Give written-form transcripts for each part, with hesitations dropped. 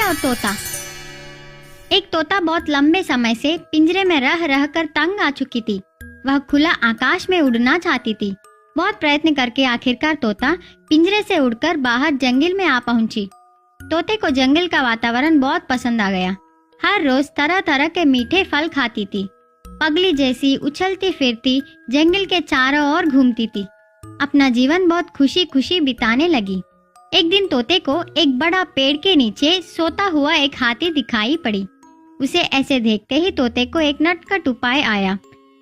और तोता। एक तोता बहुत लंबे समय से पिंजरे में रह रह कर तंग आ चुकी थी। वह खुला आकाश में उड़ना चाहती थी। बहुत प्रयत्न करके आखिरकार तोता पिंजरे से उड़कर बाहर जंगल में आ पहुंची। तोते को जंगल का वातावरण बहुत पसंद आ गया। हर रोज तरह तरह के मीठे फल खाती थी। पगली जैसी उछलती फिरती जंगल के चारों ओर घूमती थी। अपना जीवन बहुत खुशी खुशी बिताने लगी। एक दिन तोते को एक बड़ा पेड़ के नीचे सोता हुआ एक हाथी दिखाई पड़ी। उसे ऐसे देखते ही तोते को एक नटखट उपाय आया।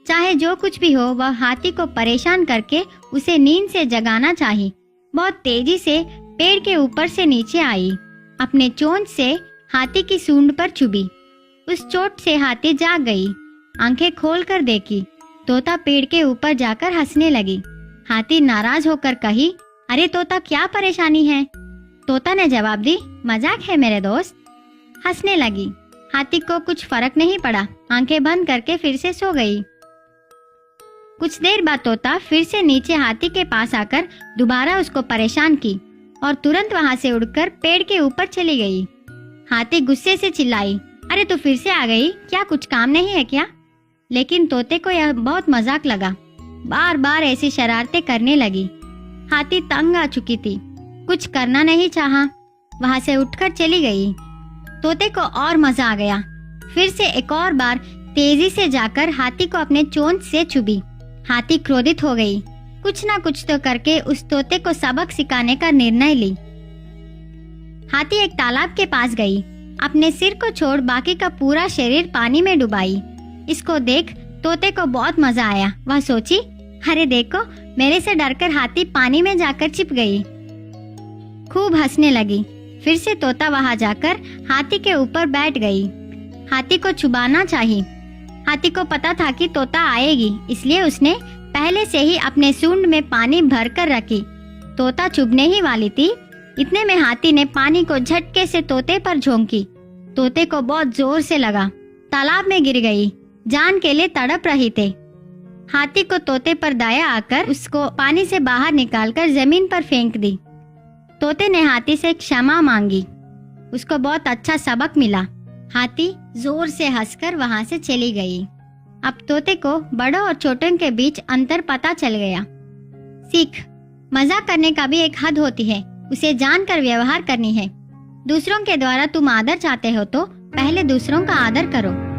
चाहे जो कुछ भी हो, वह हाथी को परेशान करके उसे नींद से जगाना चाहिए। बहुत तेजी से पेड़ के ऊपर से नीचे आई। अपने चोंच से हाथी की सूंड पर चुभी। उस चोट से हाथी जाग गई। आंखें खोलकर देखी। तोता पेड़ के ऊपर जाकर हंसने लगी। हाथी नाराज होकर कही, अरे तोता, क्या परेशानी है? तोता ने जवाब दी, मजाक है मेरे दोस्त। हंसने लगी। हाथी को कुछ फर्क नहीं पड़ा। आंखें बंद करके फिर से सो गई। कुछ देर बाद तोता फिर से नीचे हाथी के पास आकर दोबारा उसको परेशान की और तुरंत वहां से उड़कर पेड़ के ऊपर चली गई। हाथी गुस्से से चिल्लाई, अरे तू फिर से आ गई, क्या कुछ काम नहीं है क्या? लेकिन तोते को यह बहुत मजाक लगा। बार बार ऐसी शरारतें करने लगी। हाथी तंग आ चुकी थी। कुछ करना नहीं चाहा। वहां से उठकर चली गई। तोते को और मजा आ गया। फिर से एक और बार तेजी से जाकर हाथी को अपने चोंच से चुभी। हाथी क्रोधित हो गई। कुछ ना कुछ तो करके उस तोते को सबक सिखाने का निर्णय ली। हाथी एक तालाब के पास गई। अपने सिर को छोड़ बाकी का पूरा शरीर पानी में डुबाई। इसको देख तोते को बहुत मजा आया। वह सोची, अरे देखो, मेरे से डरकर हाथी पानी में जाकर छिप गई। खूब हंसने लगी। फिर से तोता वहां जाकर हाथी के ऊपर बैठ गई। हाथी को छुपाना चाहिए। हाथी को पता था कि तोता आएगी, इसलिए उसने पहले से ही अपने सूंड में पानी भरकर रखी। तोता चुभने ही वाली थी। इतने में हाथी ने पानी को झटके से तोते पर झोंकी। तोते को बहुत जोर से लगा। तालाब में गिर गई। जान के लिए तड़प रही थे। हाथी को तोते पर दया आकर उसको पानी से बाहर निकालकर जमीन पर फेंक दी। तोते ने हाथी से क्षमा मांगी। उसको बहुत अच्छा सबक मिला। हाथी जोर से हंसकर वहां से चली गई। अब तोते को बड़ों और छोटों के बीच अंतर पता चल गया। सीख, मजाक करने का भी एक हद होती है। उसे जानकर व्यवहार करनी है। दूसरों के द्वारा तुम आदर चाहते हो तो पहले दूसरों का आदर करो।